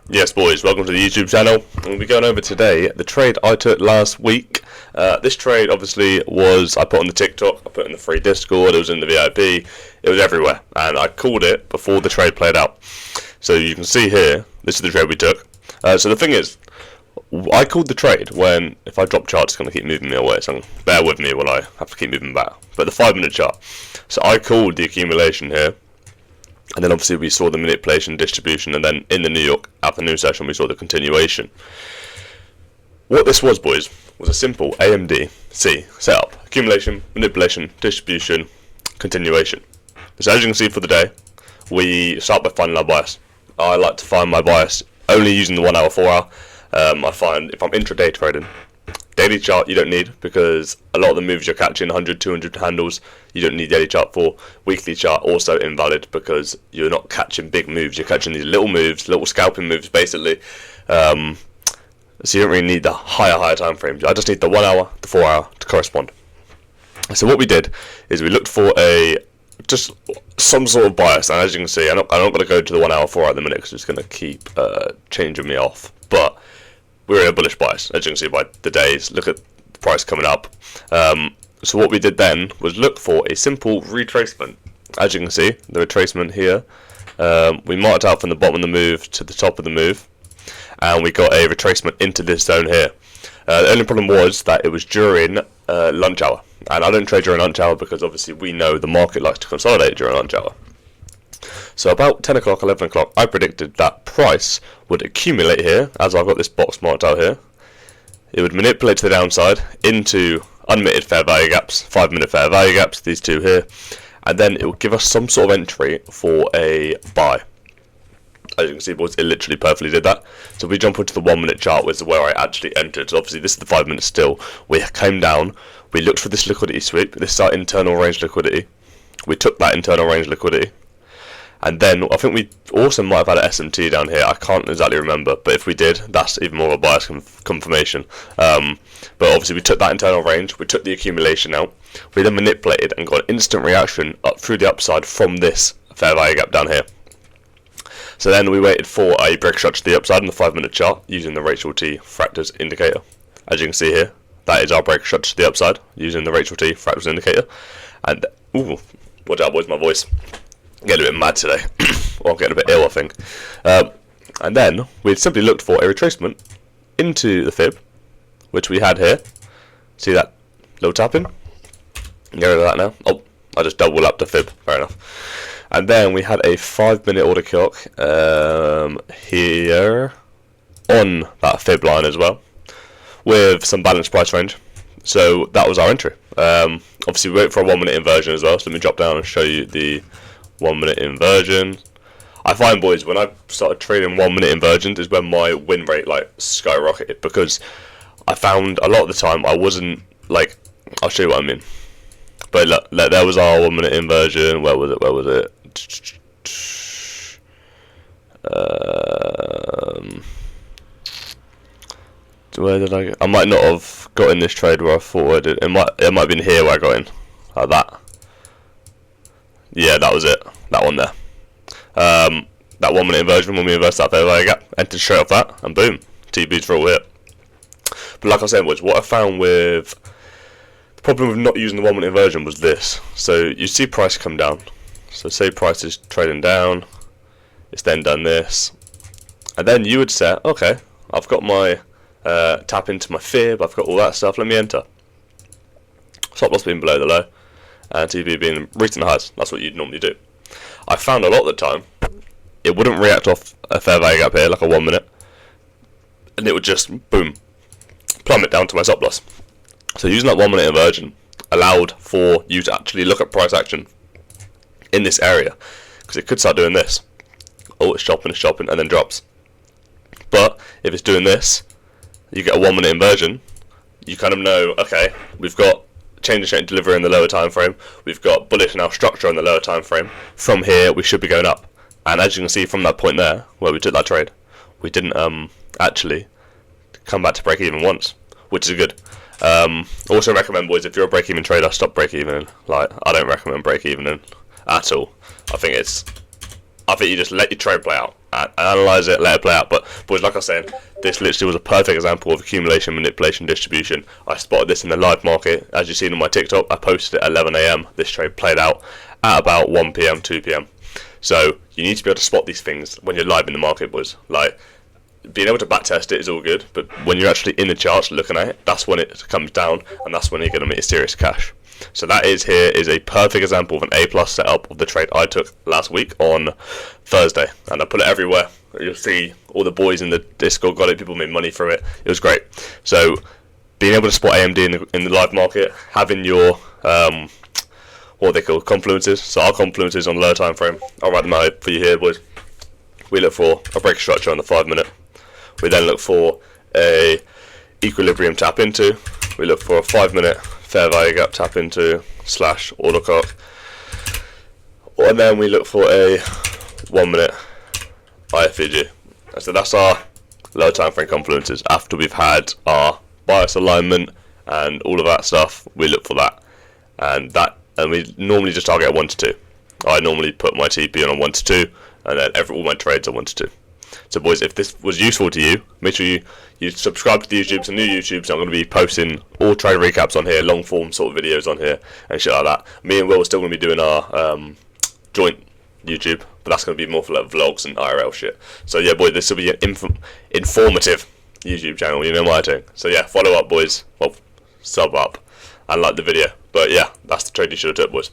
Yes, boys, welcome to the YouTube channel. We'll be going over today the trade I took last week. This trade obviously was, I put on the TikTok, I put it in the free Discord, it was in the VIP, it was everywhere, and I called it before the trade played out. So you can see here, this is the trade we took. So the thing is, I called the trade when, if I drop chart, it's going to keep moving me away, so bear with me while I have to keep moving back. But the 5-minute chart, so I called the accumulation here. And then obviously we saw the manipulation, distribution, and then in the New York afternoon session we saw the continuation. What this was, boys, was a simple AMD-C setup. Accumulation, manipulation, distribution, continuation. So as you can see for the day, we start by finding our bias. I like to find my bias only using the 1 hour, 4 hour. I find if I'm intraday trading, daily chart you don't need, because a lot of the moves you're catching 100, 200 handles you don't need daily chart for. Weekly chart also invalid because you're not catching big moves, you're catching these little moves, little scalping moves basically. So you don't really need the higher time frames. I just need the 1 hour, the 4 hour to correspond. So what we did is we looked for just some sort of bias, and as you can see, I'm not going to go to the 1 hour, 4 hour at the minute because it's going to keep changing me off, but we're in a bullish bias, as you can see by the days. Look at the price coming up. So what we did then was look for a simple retracement. As you can see, the retracement here, we marked out from the bottom of the move to the top of the move, and we got a retracement into this zone here. The only problem was that it was during lunch hour, and I don't trade during lunch hour because obviously we know the market likes to consolidate during lunch hour. So about 10 o'clock, 11 o'clock, I predicted that price would accumulate here, as I've got this box marked out here. It would manipulate to the downside into unmitted fair value gaps, 5-minute fair value gaps, these two here, and then it will give us some sort of entry for a buy. As you can see, boys, it literally perfectly did that. So we jump into the 1-minute chart, which is where I actually entered. So obviously this is the 5-minute still. We came down, we looked for this liquidity sweep, this is our internal range liquidity. We took that internal range liquidity. And then I think we also might have had an SMT down here. I can't exactly remember, but if we did, that's even more of a bias confirmation. But obviously we took that internal range, we took the accumulation out, we then manipulated and got an instant reaction up through the upside from this fair value gap down here. So then we waited for a break structure to the upside in the 5-minute chart using the Rachel T fractals indicator. As you can see here, that is our break structure to the upside using the Rachel T fractals indicator. And ooh, watch out, boys, my voice. I'm getting a bit mad today, or I'm getting a bit ill, I think. And then we simply looked for a retracement into the fib, which we had here. See that little tapping? Get rid of that now. Oh, I just double lapped the fib. Fair enough. And then we had a 5-minute order clock here on that fib line as well, with some balanced price range. So that was our entry. Obviously, we wait for a 1-minute inversion as well. So let me drop down and show you the 1-minute inversion. I find, boys, when I started trading 1-minute inversions is when my win rate like skyrocketed, because I found a lot of the time I wasn't like, I'll show you what I mean. But look, there was our 1-minute inversion. Where was it? Where did I get? I might not have got in this trade where I thought I did. It might have been here where I got in, like that. Yeah, that was it. That one there. That 1-minute inversion when we inverse that fair value gap, entered straight off that, and boom, TB's for all here. But like I said, was what I found with the problem with not using the 1-minute inversion was this. So you see price come down. So say price is trading down, it's then done this, and then you would say, okay, I've got my tap into my fib, I've got all that stuff, let me enter. Stop loss being below the low, and TB being reaching the highs. That's what you'd normally do. I found a lot of the time it wouldn't react off a fair value gap here, like a 1-minute, and it would just boom, plummet down to my stop loss. So using that 1-minute inversion allowed for you to actually look at price action in this area, because it could start doing this. Oh, it's shopping, and then drops. But if it's doing this, you get a 1-minute inversion. You kind of know, okay, we've got change of shape delivery in the lower time frame. We've got bullish now structure in the lower time frame. From here, we should be going up. And as you can see from that point there, where we took that trade, we didn't actually come back to break even once, which is good. Also recommend, boys, if you're a break even trader, stop break even. Like, I don't recommend break even at all. I think it's I think you just let your trade play out, and analyze it, let it play out. But boys, like I said, this literally was a perfect example of accumulation, manipulation, distribution. I spotted this in the live market, as you've seen on my TikTok. I posted it at 11 a.m. This trade played out at about 1 p.m, 2 p.m. So you need to be able to spot these things when you're live in the market, boys. Like, being able to backtest it is all good, but when you're actually in the charts looking at it, that's when it comes down, and that's when you're going to make serious cash. So that is a perfect example of an A+ setup of the trade I took last week on Thursday, and I put it everywhere. You'll see all the boys in the Discord got it. People made money from it. It was great. So being able to spot AMD in the live market, having your what they call confluences. So our confluences on lower time frame. I'll write them out for you here, boys. We look for a break structure on the 5 minute. We then look for a equilibrium tap into. We look for a 5 minute fair value gap tap into / order clock. And then we look for a 1 minute IFVG. So that's our low time frame confluences. After we've had our bias alignment and all of that stuff, we look for that. And we normally just target at 1 to 2. I normally put my TP on 1 to 2, and then all my trades are 1 to 2. So boys, if this was useful to you, make sure you subscribe to the YouTube. Some new YouTubes. I'm going to be posting all trade recaps on here, long form sort of videos on here and shit like that. Me and Will are still going to be doing our joint YouTube, but that's going to be more for like vlogs and IRL shit. So yeah, boys, this will be an informative YouTube channel. You know what I'm doing. So yeah, follow up, boys. Well, sub up and like the video. But yeah, that's the trade you should have took, boys.